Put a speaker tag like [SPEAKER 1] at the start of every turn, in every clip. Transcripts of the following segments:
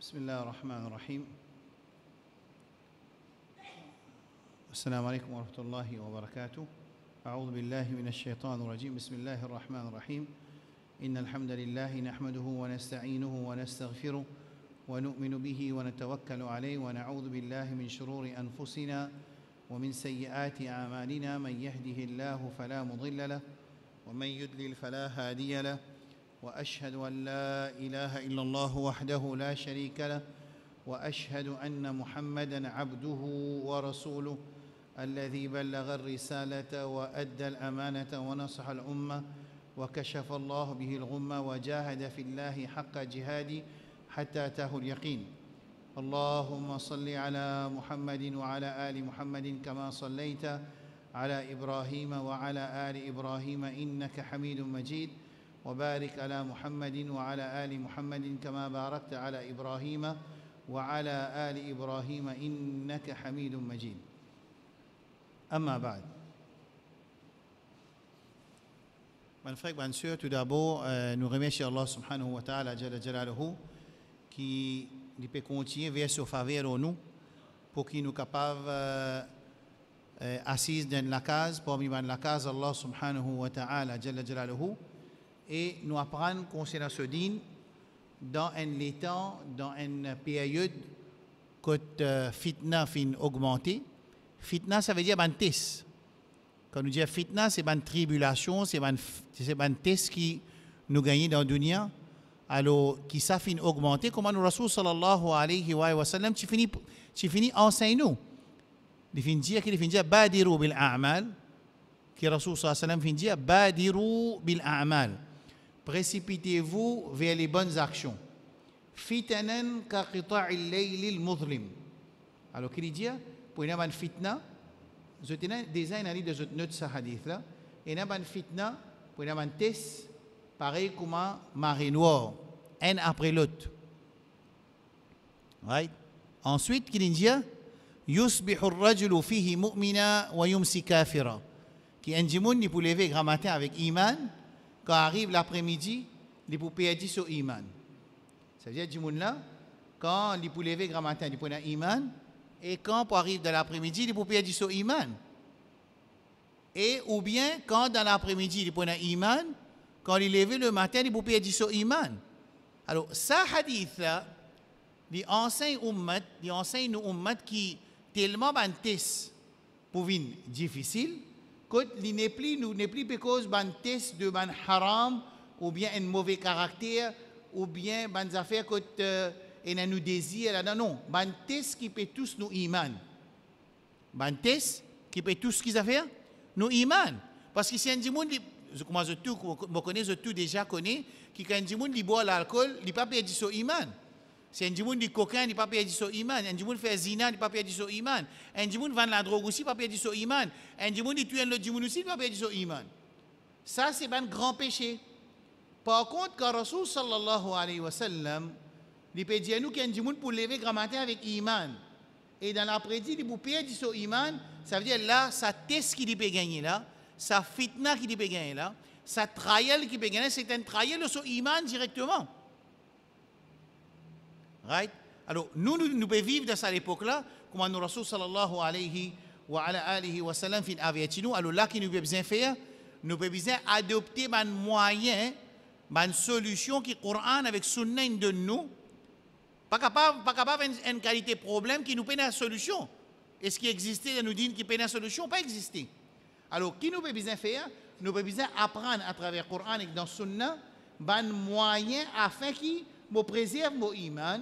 [SPEAKER 1] بسم الله الرحمن الرحيم. السلام عليكم ورحمة الله وبركاته. أعوذ بالله من الشيطان الرجيم. بسم الله الرحمن الرحيم. إن الحمد لله نحمده ونستعينه ونستغفره ونؤمن به ونتوكل عليه ونعوذ بالله من شرور أنفسنا ومن سيئات أعمالنا. من يهده الله فلا مضل له ومن يضلل فلا هادي له، وأشهد أن لا إله إلا الله وحده لا شريك له، وأشهد أن محمدًا عبده ورسوله الذي بلغ الرسالة وأدى الأمانة ونصح الأمة وكشف الله به الغمة وجاهد في الله حق جهاده حتى أتاه اليقين. اللهم صل على محمد وعلى آل محمد كما صليت على إبراهيم وعلى آل إبراهيم إنك حميد مجيد، وبارك على محمد وعلى آل محمد كما باركت على إبراهيم وعلى آل إبراهيم إنك حميد مجيد. أما بعد. Mes frères et sœurs, tout d'abord, nous remercions Allah subhanahu wa ta'ala qui peut continuer vers sa faveur en nous pour qu'il nous capable assis dans la case, parmi la case Allah subhanahu wa ta'ala et nous apprendre concernant ce din dans un temps, dans une période que fitna fin augmenté. Fitna, ça veut dire ban test. Quand nous disons fitna, c'est ban tribulation, c'est ban test qui nous gagne dans la dunya. Alors, qui ça fin augmenté, comment nous Rasul sallallahu alayhi wa sallam, tu finis enseigne nous. Il fin dire badiru bil a'mal, qui Rasul sallallahu alayhi wa sallam fin dire badiru bil a'mal. Précipitez-vous vers les bonnes actions. Fitanan ka qita'il layli al-mudhlim. Alors, qu'il dit, pour une bonne fitna, je tenais déjà une année de notre hadith là, et une bonne fitna, pour une bonne test, pareil comme un marée noire, un après l'autre. Right? Ensuite, qu'il dit, yusbihu ar-rajulu fihi mu'mina wa yumsi kafira. Qui un djimoun ni pour lever grand matin avec iman. Quand arrive l'après-midi, il peut perdre son iman. Ça veut dire que là, quand il peut lever grand matin, il peut avoir iman, et quand pour arrive dans l'après-midi, il peut perdre son iman. Et ou bien quand dans l'après-midi, il peut avoir iman, quand il lève le matin, il peut perdre son iman. Alors, ça hadith là, il enseigne nous ummat qui tellement ban test pour venir difficile. Il n'est plus parce ban test de ban haram ou bien un mauvais caractère ou bien ban affaires que nous désir là non, ban test qui peut tous nous iman. Ban test qui peut tous qui affaires nous iman. Parce que si un monde moi je tout déjà connais qui quand un monde boit l'alcool, il pas perdre son iman. Si un monde dit cocaïne, il pas perdre son iman. Un monde fait zina, il pas perdre son iman. Un monde vend la drogue aussi, il pas perdre son iman. Un monde dit tuer l'autre monde aussi, il pas perdre son iman. Ça c'est un grand péché. Par contre, quand Rasul sallallahu alayhi wa sallam, il peut dire nous qu'un monde pour lever grand matin avec iman. Et dans l'après-midi, il peut perdre son iman. Ça veut dire là, ça test qui peut gagner là, ça fitna qui peut gagner là, ça trial qui peut gagner, c'est un trial de son iman directement. Right? Alors, nous pouvons vivre dans cette époque-là, comme nous Rasul sallallahu alayhi wa sallam fin averti nous. Alors là, qui nous besoin faire, nous pouvons besoin adopter un moyen, une solution qui Coran avec Sunna de nous. Pas capable une qualité problème qui nous peine la solution. Est-ce qu'il existait dans nous dire qui peine la solution? Pas exister. Alors, qui nous pouvons besoin faire? Nous pouvons besoin apprendre à travers Coran et dans Sunna, un moyen afin qu'il me préserve mon iman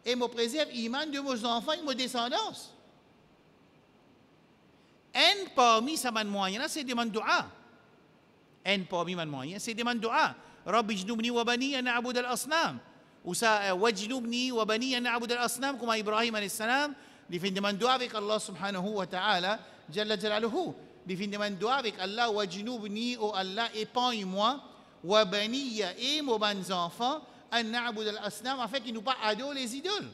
[SPEAKER 1] et me préserve l'iman de mes enfants et de mes descendants. Un parmi ces moyens, c'est demander dua. Un parmi ces moyens, c'est demander dua. Rabbi jnubni wa bani an na'bud al-asnam. Ou ça, wajnubni wa bani an na'bud al-asnam, comme Ibrahim alayhi salam, il fait demander dua avec Allah subhanahu wa ta'ala, jalla jalaluhu. Il fait demander dua avec Allah, wajnubni, oh Allah, épargne-moi, wa baniya, et mes bons enfants, an na'bud al-asnam, afin qu'ils nous pas adorent les idoles.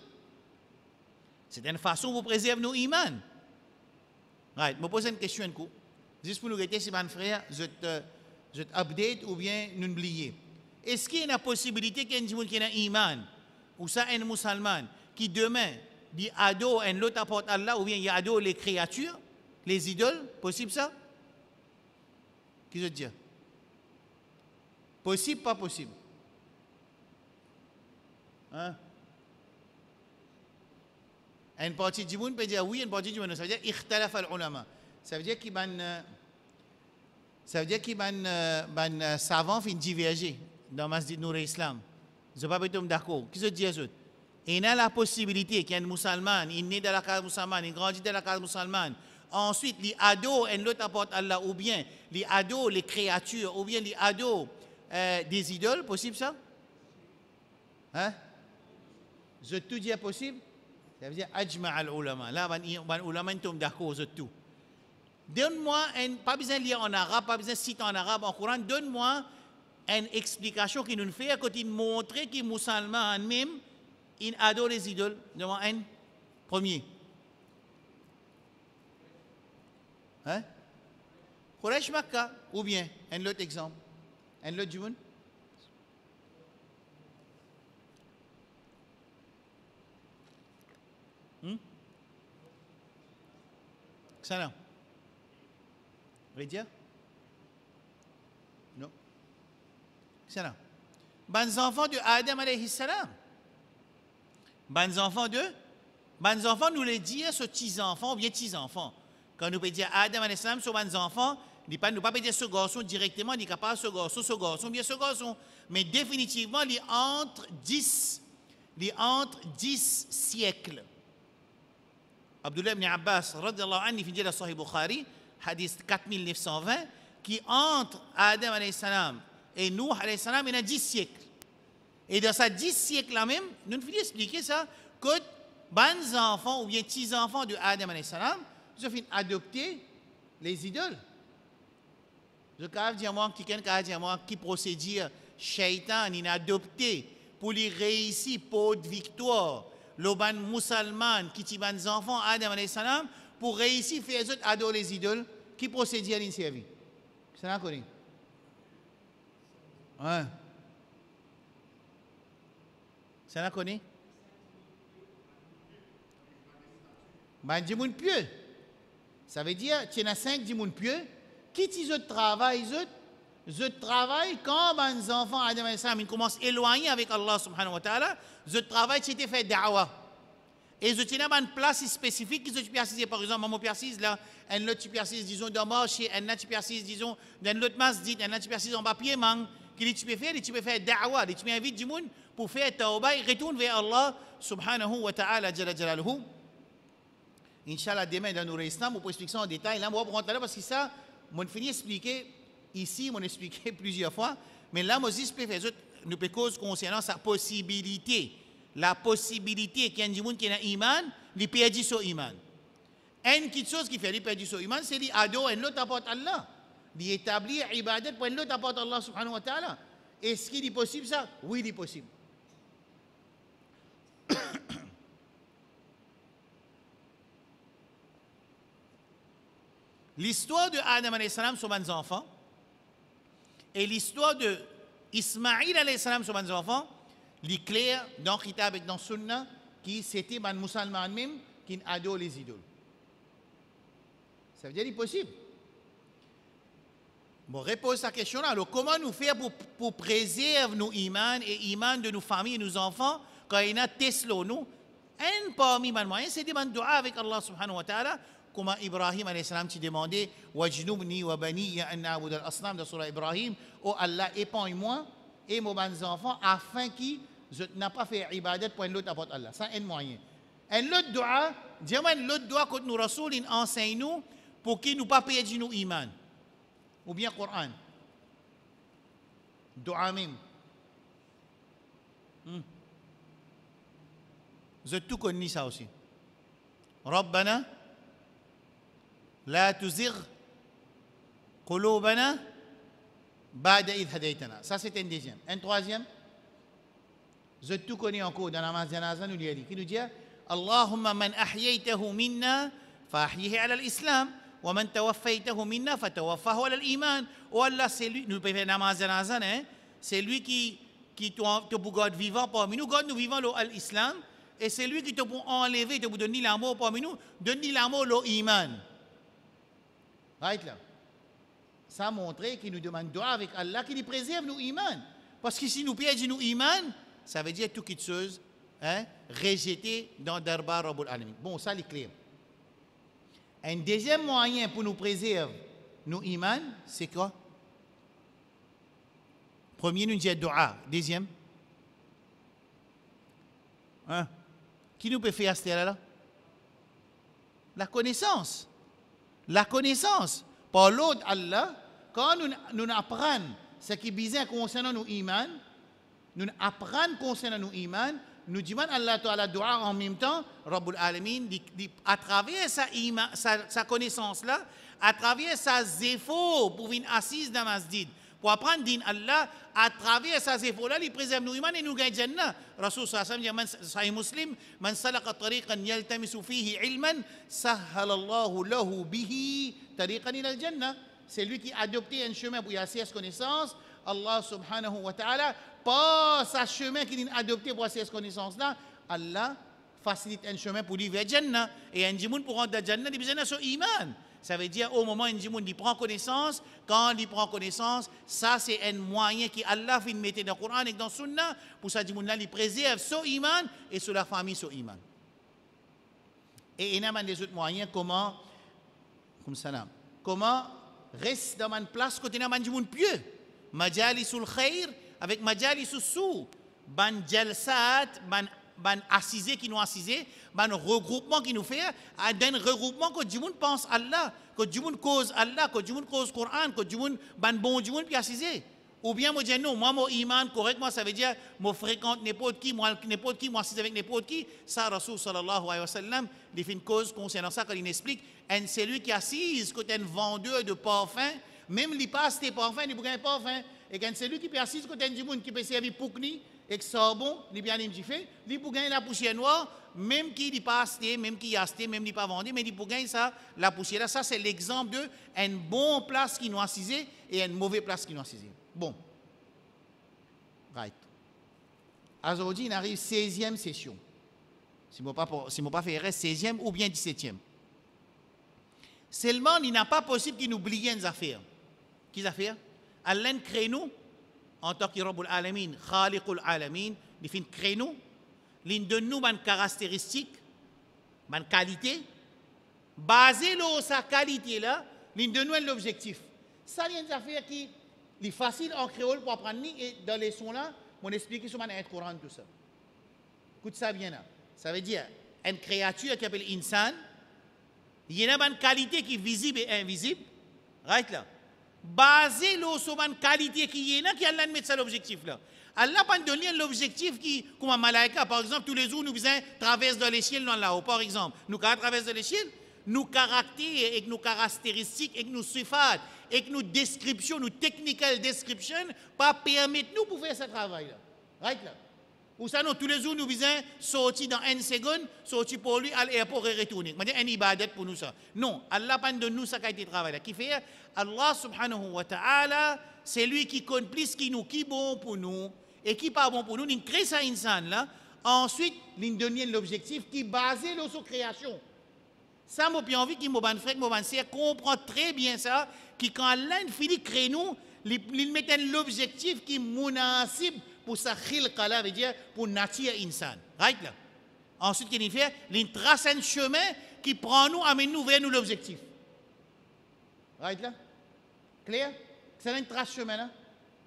[SPEAKER 1] C'est une façon pour préserver nos imans. Right, je me pose une question, juste pour nous rester, si mon frère, je update ou bien nous oublier. Est-ce qu'il y a une possibilité qu'il y ait un iman ou ça un musulman qui demain dit ado un l'autre apporte Allah ou bien il ado les créatures, les idoles, possible ça? Qui veut dire? Possible, pas possible? Hein? Une partie du monde peut dire oui, une partie du monde non. Ça veut dire ikhtalaf al-ulama. Ça veut dire qu'il ban savants fin diverger dans Masjid Nour Islam. Je ne pas être d'accord. Qui se dit ça? Il y a la possibilité qu'il y ait un musulman, il naît dans la case musulmane, il grandit dans la case musulmane. Ensuite, les ados, un autre apporte Allah, ou bien les ados, les créatures, ou bien les ados, des idoles, possible ça? Hein? Je tout dis possible? Ça veut dire ajma al-ulama. Là, les ulama sont d'accord, je tout. Donne-moi, pas besoin de lire en arabe, pas besoin de citer en arabe, en Coran, donne-moi une explication qui nous fait à côté de montrer que les musulmans même, ils adorent les idoles. Donne-moi un premier. Hein? Quraysh Makkah, ou bien, un autre exemple. Un autre du monde? Ça vous voulez dire? Non. Ça Bans enfants de Adam alayhi salam. Bans enfants, nous les dire ce petits enfants ou bien petits enfants. Quand nous pouvons dire Adam alayhi salam sur bans enfants, nous ne pouvons pas dire ce garçon directement, ni capable ce garçon, bien ce garçon. Mais définitivement, il entre 10 siècles. Abdullah ibn Abbas, radiyallahu anhu, il dit dans Sahih Bukhari, hadith 4920, qui entre Adam alayhi salam et Nuh alayhi salam, il y a 10 siècles. Et dans ces 10 siècles-là même, nous finissons d'expliquer ça, que les enfants ou bien petits enfants de Adam alayhi salam, ils ont fini adopter les idoles. Je peux dire moi, qui procédure, Shaitan, il a adopté pour lui réussir pour de victoire. Le ban musulman qui tue les enfants, Adam alayhi salam, pour réussir à faire adorer les idoles, qui procède à l'inservie. C'est là qu'on est. Ouais. C'est là qu'on est. Ben, du monde pieux. Ça veut dire, tu as 5 du monde pieux, qui tu travail, je travaille quand les enfants, Adam alayhi salam, ils commencent à éloigner avec Allah subhanahu wa ta'ala, je travaille, c'était fait da'wa. Et je tiens à une place spécifique qui se persiste, par exemple, mon persiste là, un autre persiste, disons, dans le marché, un autre persiste, disons, dans l'autre masjid, un autre persiste en papier, qui tu peux faire da'wa, tu peux inviter du monde pour faire tawbah et retourner vers Allah subhanahu wa ta'ala, jalla jalaluhu. Inch'Allah, demain dans notre Islam, on peut expliquer ça en détail. Là, on va rentrer là parce que ça, on finit d'expliquer ici, on a expliqué plusieurs fois, mais là, Moses peut faire nous peut cause concernant sa possibilité. La possibilité qu'il y a des gens qui ont iman, ils perdent son iman. Une petite chose qui fait les perdre son iman, c'est l'ado et l'autre apporte Allah. D'établir ibadat pour l'autre apporte Allah subhanahu wa ta'ala. Est-ce qu'il est possible ça? Oui, il est possible. L'histoire de Adam alayhi salam sur ses enfants et l'histoire de Ismaïl alayhi salam sur ses enfants, l'éclair dans le Kitab et dans le Sunna, qui c'était les musulmans même qui adorent les idoles. Ça veut dire qu'il est possible. Bon, repose sa question là. Alors, comment nous faire pour préserver nos imans et iman de nos familles et nos enfants quand il y a Tesla, nous? Un parmi les moyens, c'est de demander dua avec Allah subhanahu wa ta'ala. Comme Ibrahim alayhi salam t'a demandé wajnubni wa bani an na'bud al-asnam dans surah Ibrahim, oh Allah épargne-moi et mes enfants afin qu'ils n'aient pas fait ibadat pour l'autre apporte Allah. Ça un moyen. Un autre dua, dis-moi l'autre dua que nous rasoul enseigne nous pour qu'ils nous pas perdre nos iman. Ou bien Coran. Dua même. Vous avez tout connu ça aussi. Rabbana لا تزغ قلوبنا بعد إذ هديتنا. Ça c'est un deuxième. Un troisième, je tout connais encore dans la namaz janaza nous dit qui nous dit Allahumma man ahyaytahu minna fahyihi ala al-islam wa man tawaffaytahu minna fatawaffahu ala al-iman. Oh Allah, c'est lui, nous pouvons faire namaz janaza, c'est lui qui te pour God vivant parmi nous. God nous vivant l'islam. Et c'est lui qui te pour enlever, te pour donner l'amour parmi nous, donner l'amour l'iman. Right là. Ça montre qu'il nous demande droit avec Allah, qui nous préserve nos iman. Parce que si nous perdons nos iman, ça veut dire toute chose rejetée dans Darbar Rabbul Alamin. Bon, ça c'est clair. Un deuxième moyen pour nous préserver nos iman, c'est quoi? Premier, nous disons dua. Deuxième, qui nous peut faire ce là? La connaissance. La connaissance. Par l'autre Allah, quand nous apprenons ce qui est bizarre concernant nos iman, nous apprenons concernant nos iman, nous demandons Allah Ta'ala dua en même temps, Rabbul Alamin, à travers sa connaissance-là, à travers ses efforts pour venir assise dans la masjid, pour apprendre din Allah, à travers ses efforts-là, il préserve nos iman et nous gagne Jannah. Rasul sallallahu alayhi wa sallam dit, Sahih Muslim, man salaka tariqan yaltamisu fihi ilman, sahhalallahu lahu bihi tariqan ila al-jannah. C'est lui qui a adopté un chemin pour y avoir connaissance. Allah subhanahu wa ta'ala, par ce chemin qu'il a adopté pour avoir cette connaissance-là, Allah facilite un chemin pour lui vers Jannah. Et un djimoun pour rentrer dans Jannah, il a besoin de son iman. Ça veut dire, au moment où un djimoun prend connaissance, quand il prend connaissance, ça c'est un moyen que Allah fait mettre dans le Coran et dans le Sunna, pour ça djimoun-là, il préserve son iman et sur la famille son iman. Et il y a des autres moyens, comment reste dans une place côté d'un djimoun pieux. Majalisul khair avec majalisul sou, ban jalsat, ban assisé qui nous assisé, ban regroupement qui nous fait, un regroupement que du monde pense Allah, que du monde cause Allah, que du monde cause Coran, que du monde ban bon du monde puis assisé. Ou bien moi dis non, moi mon iman correctement ça veut dire moi fréquente n'importe qui, moi assise avec n'importe qui. Ça Rasul sallallahu alayhi wa sallam, il fait une cause concernant ça quand il explique, un celui qui assise côté un vendeur de parfum. Même les passe tes parfums, ils ne gagnent pas parfum. Et quand c'est lui qui peut assister côté du monde qui peut servir pour ni et que ça bon, il bien il fait, il peut gagner la poussière noire, même qui n'est pas acheté, même qui a acheté, même qui n'est pas vendu, mais il peut gagner ça, la poussière là. Ça c'est l'exemple de une bonne place qui nous assisé et une mauvaise place qui nous assisé. Bon. Right. Aujourd'hui, il arrive 16e session. Si je ne pas faire 16e ou bien 17e. Seulement, il n'est pas possible qu'il nous oublie des affaires. Quelles affaires? Allah crée nous, en tant que Rabbul Alamin, Khaliqul Alamin, il fait créer nous, il donne nous une caractéristique, une qualité, basée sur sa qualité là, il donne nous l'objectif. Ça, il y a des affaires qui sont faciles en créole pour apprendre, et dans les sons là, on explique sur le Coran tout ça. Écoute ça bien là. Ça veut dire, une créature qui s'appelle Insan, il y a une qualité qui est visible et invisible, right là. Basé sur une qualité qui est là, qui Allah met ça l'objectif là. Allah pas donné l'objectif qui, comme un malaïka, par exemple, tous les jours nous faisons traverser dans les ciels dans là-haut, par exemple. Nous traversons dans les ciels, nos caractères et nos caractéristiques et nos sifat et nos descriptions, nos technical descriptions, pas permettre nous pour faire ce travail là. Right là. Ou ça, nous, tous les jours, nous visons sortir dans une seconde, sortir pour lui à l'aéroport et retourner. C'est un ibadat pour nous ça. Non, Allah pas donne nous ça qualité de travail là. Qui fait Allah subhanahu wa ta'ala, c'est lui qui compte plus qui nous, qui bon pour nous et qui pas bon pour nous. Il crée ça insan là. Ensuite, il donne l'objectif qui est basé sur sa création. Ça, moi, puis envie qu'il m'a frère, m'a comprend très bien ça, qui quand Allah finit de créer nous, il met l'objectif qui est munasib pour sa khilqa là, veut dire pour nature insan. Right là. Ensuite, qu'il fait, il trace un chemin qui prend nous, amène nous vers nous l'objectif. Right là? Clair? C'est un trace chemin là.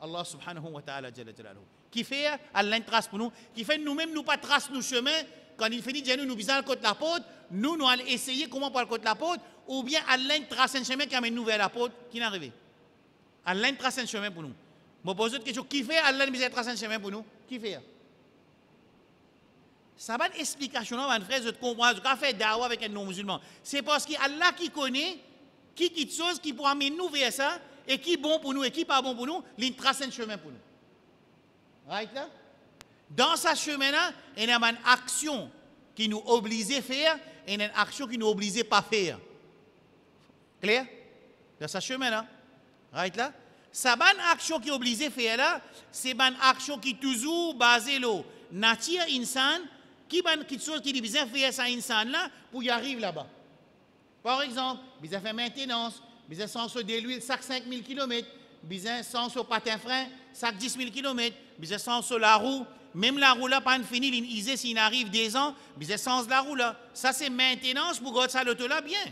[SPEAKER 1] Allah subhanahu wa ta'ala jalla jalaluhu. Qui fait, Allah trace pour nous, qui fait nous-mêmes nous pas trace nos chemins, quand il finit de nous visons le côté de la porte, nous allons essayer comment par le côté de la porte, ou bien Allah trace un chemin qui amène nous vers la porte, qui n'est arrivé. Allah trace un chemin pour nous. Je pose une question, qui fait Allah trace un chemin pour nous? Qui fait? Ça va une explication, mon frère, je comprends, je vais faire dawa avec un non-musulman. C'est parce que Allah qui connaît, qui quitte chose, qui pourra amener nous vers ça, et qui est bon pour nous, et qui n'est pas bon pour nous, il trace un chemin pour nous. Right là? Dans ce chemin-là, il y a une action qui nous oblige à faire, et une action qui nous oblige à ne pas faire. Clair? Dans ce chemin-là. Right là? Sa bonne action qui est obligée de faire là, c'est une action qui est toujours basée sur la nature insan, qui est quelque chose qui est besoin de faire ça insan là pour y arriver là-bas. Par exemple, besoin de faire maintenance, besoin de sens de l'huile chaque 5000 km, besoin de sens au patin frein chaque 10 000 km, besoin de sens sur la roue. Même la roue là, pas fini, il s'il arrive 10 ans, besoin de sens la roue là. Ça c'est maintenance pour garder ça l'auto là bien.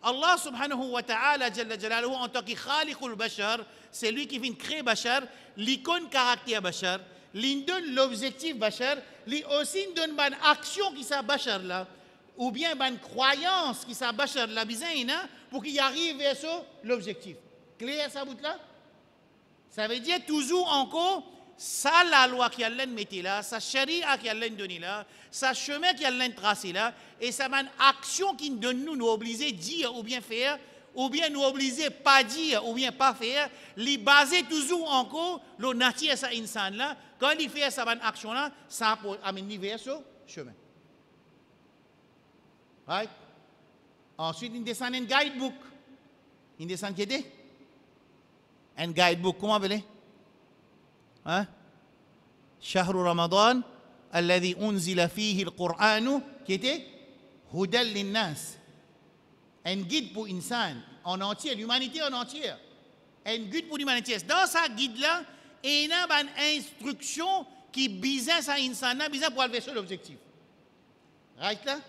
[SPEAKER 1] Allah subhanahu wa ta'ala, Jalla Jalaluhu, en tant que Khaliqul Bashar, c'est lui qui vient créer Bashar, l'icône caractère Bashar, lui donne l'objectif Bashar, lui aussi donne une action qui sa Bashar là, ou bien une croyance qui sa Bashar là, pour qu'il arrive vers l'objectif. Clair ça bout là? Ça veut dire toujours encore, ça la loi qui Allah mettait là, sa charia qui Allah donné là, sa chemin qui Allah tracé là, et ça une action qui nous oblige à dire ou bien faire, ou bien nous oblige pas dire ou bien pas faire, les baser toujours encore le nature ça insan là, quand il fait sa bonne action là, ça pour amener vers ce chemin. Right? Ensuite, il descend un guidebook. Il descend qui était? Un guidebook, comment appelé? Hein? شهر رمضان الذي أنزل فيه القرآن qui était هدى للناس. Un guide pour l'insan en entier, l'humanité en entière. Un guide pour l'humanité. Dans sa guide-là, il y a une instruction qui vise à l'insan, pour aller vers l'objectif. Right là?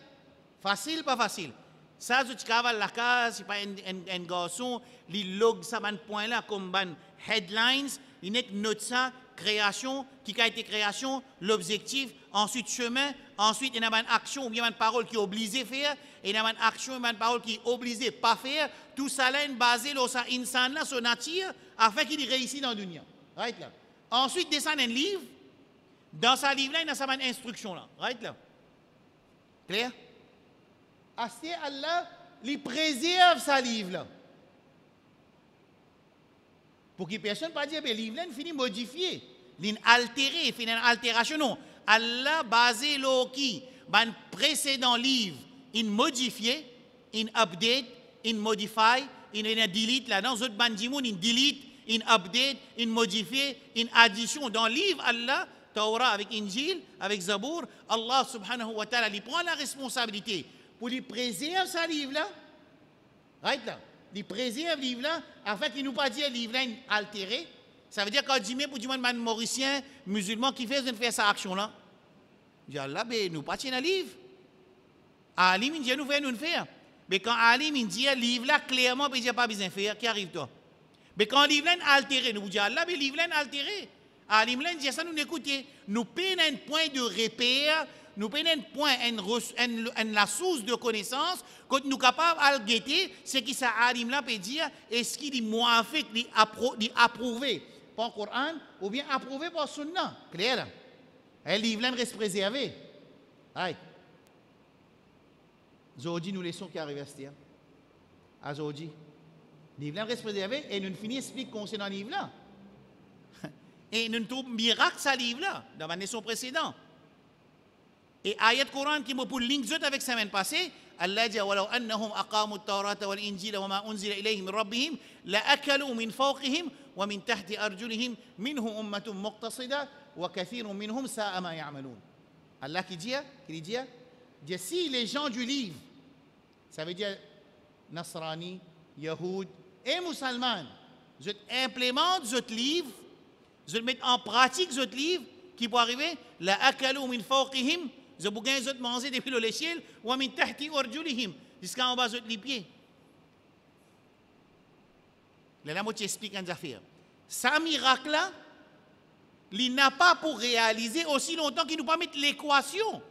[SPEAKER 1] Facile, pas facile. Ça, tu travailles la case, c'est pas un garçon, il log ça, un point là, comme un headlines, il note ça, création, qui a été création, l'objectif, ensuite chemin, ensuite il y a une action ou bien une parole qui est obligée de faire, et il y a une action ou une parole qui est obligée de ne pas faire, tout ça là est basé sur sa insan là, son nature, afin qu'il réussisse dans le dunya. Right là. Ensuite, descend un livre, dans ce livre là, il y a sa instruction là. Right là. Clair? Assez Allah, il préserve sa livre là. Pour que personne ne pas dire que le livre là finit modifié, altéré, finit une altération. Non. Allah basé sur qui? Un précédent livre, il modifié, il update, il modify, il delete là. Dans d'autres bandimons, il delete, il update, il modifie, il addition. Dans le livre Allah, Torah avec Injil, avec Zabour, Allah subhanahu wa ta'ala, il prend la responsabilité pour lui préserver sa livre là. Right là. Il préserve le livre là, afin qu'il ne nous pas dire le livre là altéré. Ça veut dire quand dit pour du monde mauricien, musulman qui fait sa action là. Je dis là, ben nous pas tiens le livre. Alim il dit nous faire nous faire. Mais quand Alim il dit le livre là clairement il dit pas besoin faire, qui arrive toi. Mais quand le livre là altéré, nous dit là, ben le livre là altéré. Alim là dit ça nous écouter, nous payons un point de repère. Nous prenons un point, la source de connaissance, quand nous sommes capables de guetter, c'est qui ça alim là peut dire, est-ce qu'il est moins fait, approuvé par le Coran, ou bien approuvé par le Sunna. Clair? Un livre là reste préservé. Aïe. Aujourd'hui, nous laissons qui arrive à ce temps. Aujourd'hui, le livre là reste préservé, et nous finissons expliquer concernant le livre là. Et nous trouvons miracle ce livre là, dans la leçon précédente. Et ayat Coran qui me pour link avec semaine passée, Allah dit walau annahum aqamu at-taurata wal injila wama unzila ilayhim min rabbihim la akalu min fawqihim wa min tahti arjulihim minhum ummatun muqtasida wa kathirun minhum sa'a ma ya'malun. Allah qui dit si les gens du livre, ça veut dire Nasrani, Yahoud et musulmans, je implémente ce livre, je mets en pratique ce livre qui peut arriver la akalu min fawqihim. Je peux gagner manger depuis le ciel, ou min tahti arjulihim, jusqu'en bas de les pieds. Là, moi, t'explique une affaire. Ce miracle-là, il n'a pas pour réaliser aussi longtemps qu'il nous pas mettre l'équation.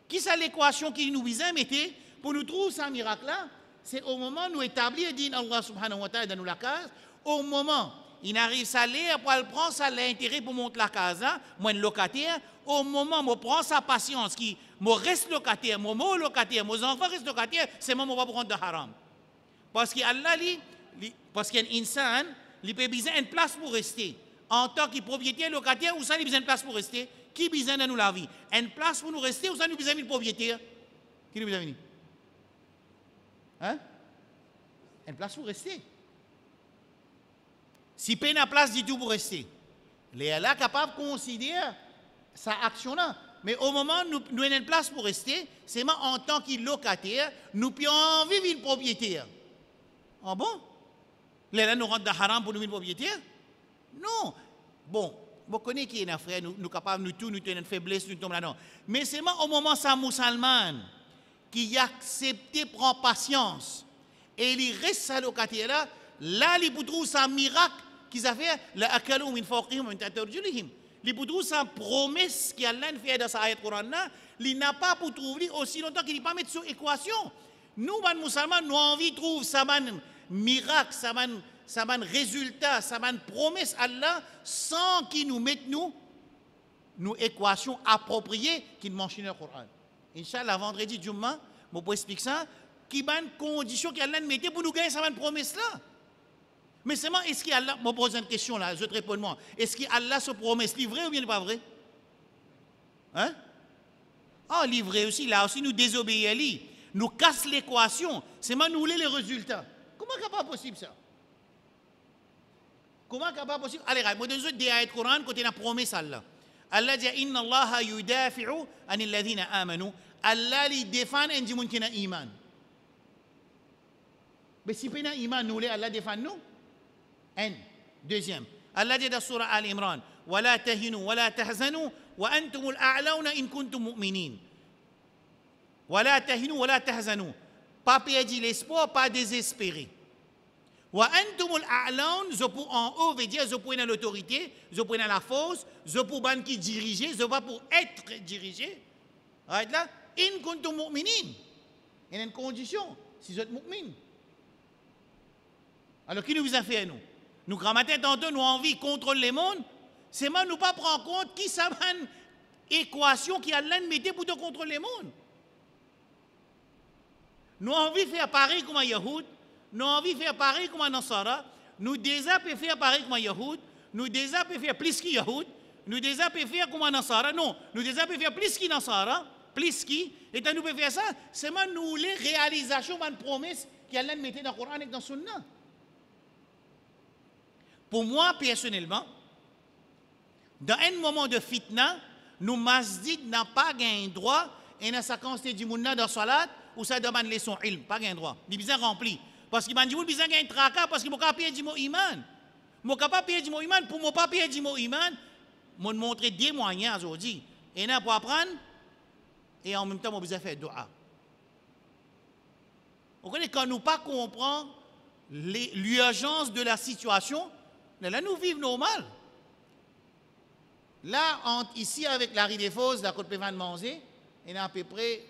[SPEAKER 1] Qui c'est l'équation qui nous vise à mettre pour nous trouver ce miracle-là? C'est au moment où nous établir din Allah subhanahu wa ta'ala dans la case, au moment il arrive salaire pour le prendre ça l'intérêt pour monter la case, moi locataire, au moment où je prends sa patience qui me reste locataire, mon locataire, mes enfants restent locataires, c'est moi va prendre de haram. Parce que Allah parce qu'il y a un insan, il peut besoin une place pour rester. En tant que propriétaire locataire, où ça il a besoin de place pour rester? Qui a besoin de nous la vie? Une place pour nous rester, où ça nous besoin de propriétaire? Qui nous besoin de Hein? Une place pour rester. Si pas une place du tout pour rester. Les là capable de considérer sa action là. Mais au moment où nous avons une place pour rester, c'est en tant que locataire, nous pouvons envie de vivre propriétaire. Ah bon? Les là nous rentrent dans haram pour nous vivre propriétaire? Non. Bon, vous connaissez qui est un frère, nous capables, nous tous, nous avons une faiblesse, nous tombons là-dedans. Mais c'est au moment où ça musulman qui accepte, prend patience, et il reste sa locataire là, là, il peut trouver un miracle qu'ils ont fait, la akalou min fawqihim min tahti arjulihim. Il peut trouver sa promesse qu'Allah fait dans sa ayat Coran là, il n'a pas pour trouver aussi longtemps qu'il n'a pas mettre sur équation. Nous, les musulmans, nous avons envie de trouver ça miracle, ça résultat, ça promesse Allah sans qu'il nous mette nous équations appropriées qui nous mentionnent dans le Coran. Inch'Allah, vendredi, Jumma, je peux expliquer ça, qui est une condition qu'Allah mettait pour nous gagner cette promesse là. Mais seulement, est-ce qu'Allah, je pose une question là, je te réponds moi, est-ce qu'Allah se promesse livré ou bien pas vrai? Hein? Ah, livré aussi, là aussi nous désobéissons à lui. Nous casse l'équation, c'est moi nous les résultats. Comment est-ce pas possible ça? Comment est-ce pas possible? Allez, moi je donne des ayats Coran côté la promesse Allah. Allah dit inna Allah yudafi'u anil ladhina amanu. Allah li défend un gens qui ont iman. Mais si pas iman nous Allah défend nous. Un. Deuxième. Allah dit dans surah Al-Imran, ولا تهنوا ولا تحزنوا وأنتم الأعلون إن كنتم مؤمنين. ولا تهنوا ولا تحزنوا. Pas perdre l'espoir, pas désespérer. Wa antumul a'laun, je pour en haut veut dire je pour dans l'autorité, je pour dans la force, je pour ban qui diriger, je pas pour être dirigé. Right là, in kuntum mu'minin. Il y a une condition, si vous êtes mu'min. Alors qui nous a fait nous? Nous grammater tantôt nous envie contrôler le monde, c'est moi nous pas prendre compte qui ça une équation qui Allah mettait pour te contrôler le monde. Nous envie faire pareil comme un Yahoud. Nous avons envie de faire pareil comme un Nasara, nous déjà pouvons faire pareil comme un Yahoud, nous déjà pouvons faire plus que Yahoud, nous déjà pouvons faire comme un Nasara, non, nous déjà pouvons faire plus que Nasara, plus qui, et nous pouvons faire ça, c'est nous les réalisations de promesses qu'Allah mettait dans le Coran et dans le Sunna. Pour moi, personnellement, dans un moment de fitna, nous masjid n'a pas gain droit, et dans sa quantité du monde dans salat, ou ça demande les son ilm, pas gain droit, il est bien rempli. Parce qu'il m'a dit, vous avez besoin d'un tracas parce qu'il m'a pas payé du mot iman. Je ne pas payer du mot iman. Pour ne pas payer du mot iman, je vais montrer des moyens aujourd'hui. Et là, pour apprendre, et en même temps, je vais besoin faire dua. Vous connaissez, quand nous ne comprenons pas l'urgence de la situation, là, nous vivons normal. Là, ici, avec la Ridefos, la Côte-Pévan de Manzé, il y a à peu près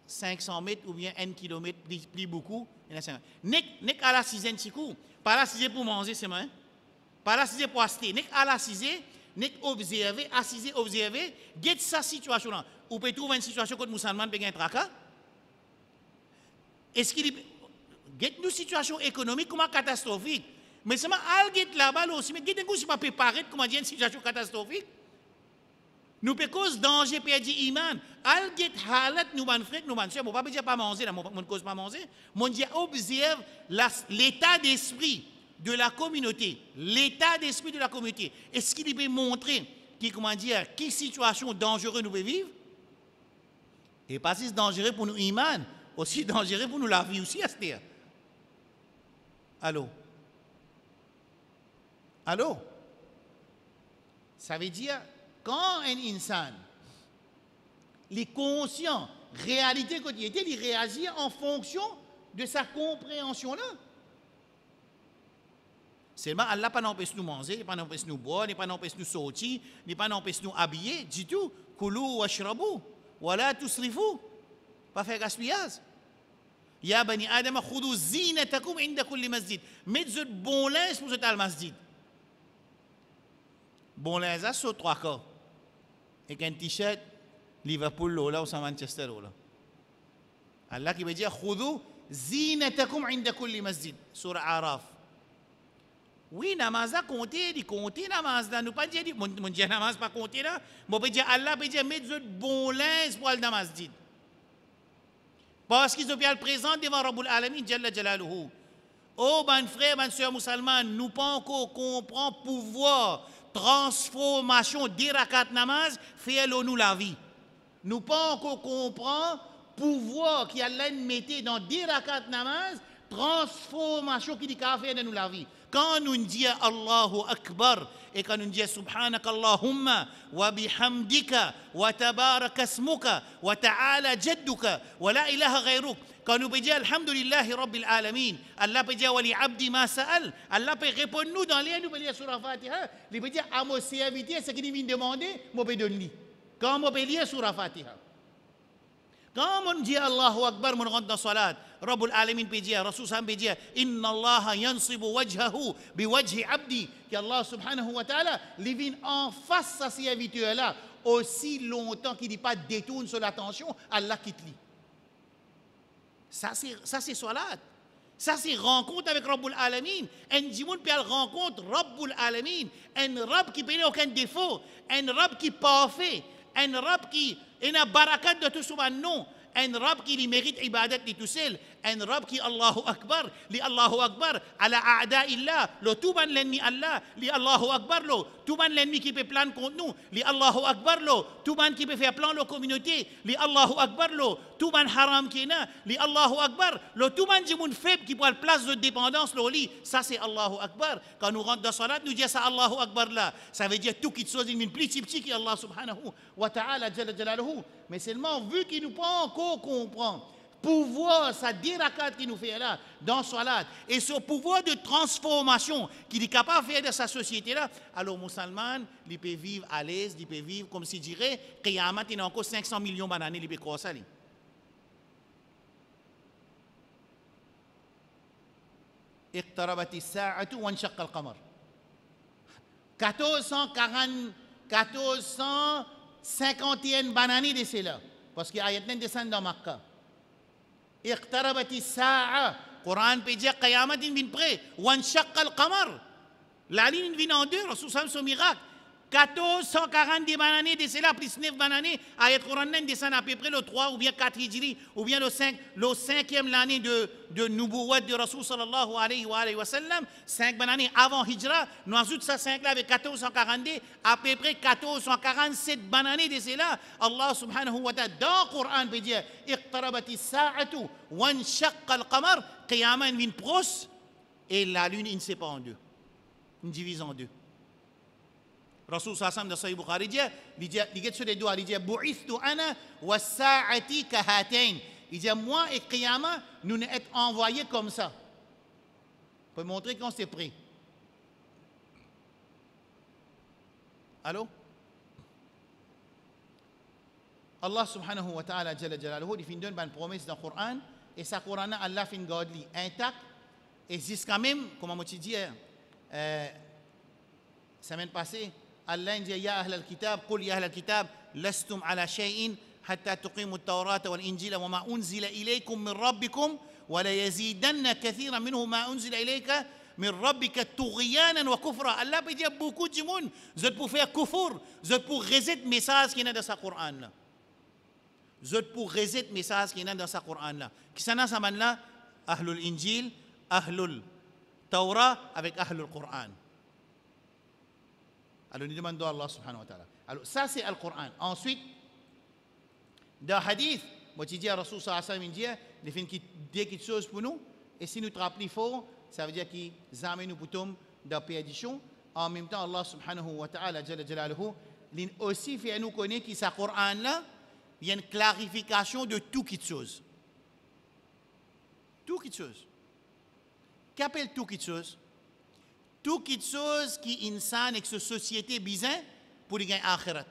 [SPEAKER 1] 500 mètres ou bien 1 kilomètre, plus beaucoup. Nek à la sixième sikou, pas la sixième pour manger c'est moi, pas la sixième pour acheter, nek à la sixième, nek observer, assiser, observer, get sa situation là. Ou peut trouver une situation quand musulman peut gagner tracas. Est-ce qu'il get une situation économique comment catastrophique, mais seulement al get là-bas aussi, mais get un coup si pas préparé comment dire une situation catastrophique. Nous peut cause danger perdu iman. Al get halat nous ban frère nous ban sœur, mon pas dire pas manger là, mon cause pas manger. Mon Dieu observe l'état d'esprit de la communauté, l'état d'esprit de la communauté. Est-ce qu'il peut montrer qui comment dire quelle situation dangereuse nous peut vivre? Et pas si c'est dangereux pour nous iman, aussi dangereux pour nous la vie aussi à ce terre. Allô? Allô? Ça veut dire quand un insan est conscient, réalité quotidienne, il réagit en fonction de sa compréhension là. Seulement, Allah pas n'empêche nous manger, il pas n'empêche nous boire, il pas n'empêche nous sortir, il pas n'empêche nous habiller, du tout. Kulu washrabu, wala tusrifu. Pas faire gaspillage. Ya bani Adam, khudou zinatakum inda kulli masjid. Mettez de bon linge pour ce masjid. Bon linge, ça sur 3 cas. Et un t-shirt Liverpool là ou Manchester là. Allah qui veut dire khudou zinatakum inda kulli masjid. Surah Araf. Oui, namaz a compté, il compte namaz là. Nous pas dire, mon Dieu namaz pas compté là. Mon peut dire Allah peut dire mettre de bon linge pour le namaz parce qu'ils ont bien le présent devant Rabbul Alamin Jalla Jalaluhu. Oh, ben frère, ben soeur musulmane, nous pas encore comprendre pouvoir, transformation des rakat namaz, faire nous la vie. Nous pas encore comprendre pouvoir qui Allah mettait dans des rakat namaz, transformation qui dit qu'à faire de nous la vie. Quand nous disons Allahu Akbar et quand nous disons Subhanak Allahumma wa bihamdika wa tabarak asmuka wa ta'ala jadduka wa la ilaha ghayruk. Quand nous disons Alhamdulillahi Rabbil Alamin, Allah peut dire Wali Abdi ma sa'al, Allah peut répondre nous dans les nous peut dire sur la Fatiha, il peut dire à mon serviteur ce qu'il vient demander, moi peut donner. Quand moi peut lire sur la Fatiha. Quand on dit Allahu Akbar, on rentre dans la salat. Rabbul Alamin peut dire, Rasul Sam peut dire, Inna Allah yansibu wajhahu bi wajhi abdi. Que Allah subhanahu wa ta'ala, il vient en face à ces serviteurs-là, aussi longtemps qu'il ne dit pas détourne sur l'attention, Allah quitte lui. Ça c'est salat. Ça c'est rencontre avec Rabbul Alamin. Un jimoun peut rencontre Rabbul Alamin. Un Rab qui n'a aucun défaut. Un Rab qui est parfait. Un Rab qui a barakat de tout son nom. Un Rab qui mérite ibadat de tout seul. Un Rab qui Allahu Akbar. Li Allahu Akbar. Ala a'da illa. Le tout ban l'ennemi Allah. Li Allahu Akbar. Le tout ban l'ennemi qui peut planer contre nous. Li Allahu Akbar. Le tout ban qui peut faire plan la communauté. Li Allahu Akbar. Le tout ban haram qui est là. Li Allahu Akbar. Le tout ban jimoun faible qui prend place de dépendance. Le lit. Ça c'est Allahu Akbar. Quand nous rentrons dans la salat, nous disons ça Allahu Akbar là. Ça veut dire tout qui te chose une plus petit qui Allah subhanahu wa ta'ala jalla jalaluhu. Mais seulement vu qu'il nous pas encore comprendre pouvoir, ça dirakat qui nous fait là, dans Salat, et ce pouvoir de transformation qu'il est capable de faire de sa société-là, alors musulman, il peut vivre à l'aise, il peut vivre comme s'il dirait, Qiyamah, il y a encore 500 millions d'années, il peut croire ça. 1451 banani de cela, parce qu'il y a ayat descend dans Makkah. اقتربت الساعة Coran peut dire قيامة vient près وانشق القمر la ligne vient en deux Rasul Sam son miracle 1440 bananes de cela plus 9 bananes ayat Coran descend à peu près le 3 ou bien 4 hijri ou bien le 5e l'année de Nubuwat de Rasul sallallahu alayhi wa sallam 5 bananes avant hijra nous ajoute ça 5 là avec 1442 à peu près 1447 bananes de cela Allah subhanahu wa ta'ala dans Coran peut dire iqtarabati sa'atu wanshaqqa al-qamar qiyamah vient proche et la lune il ne sait pas en deux une divise en deux Rasul sallam dans Sahih Bukhari dit sur les doigts il dit bu'ithtu ana was-sa'ati kahatain il dit moi et Qiyamah nous sommes envoyés comme ça pour montrer qu'on s'est prêt. Allô Allah subhanahu wa ta'ala jalla jalaluhu il donne une promesse dans le Coran et sa Coran Allah fin garde lui intact et jusqu'à même comme on dit semaine passée Allah dit ya ahl al-kitab qul ya ahl al-kitab lastum ala shay'in hatta tuqimu at-taurata wal-injila wama unzila ilaykum min rabbikum wa la yazidanna kathiran minhu ma unzila ilayka min rabbika tughyanan wa kufra Allah peut dire beaucoup de monde vous êtes pour faire kufur vous êtes pour rejeter message qui est dans sa Coran là vous êtes pour rejeter message qui est dans sa Coran là qui ça ça man là ahlul injil ahlul Torah avec ahlul Coran. Alors nous demandons à Allah subhanahu wa ta'ala. Alors ça c'est le Coran. Ensuite, dans le hadith, moi je dis à Rasul sallallahu alayhi wa sallam, il fait quelque chose pour nous, et si nous te rappelons fort, ça veut dire qu'il amène nous pour dans la perdition. En même temps, Allah subhanahu wa ta'ala, jalla jalaluhu, il aussi fait nous connaître que ce Coran là, il y a une clarification de tout quelque chose. Tout quelque chose. Qu'appelle tout quelque chose? Tout quelque chose qui est insan et que cette société bizarre pour gagner akhirat.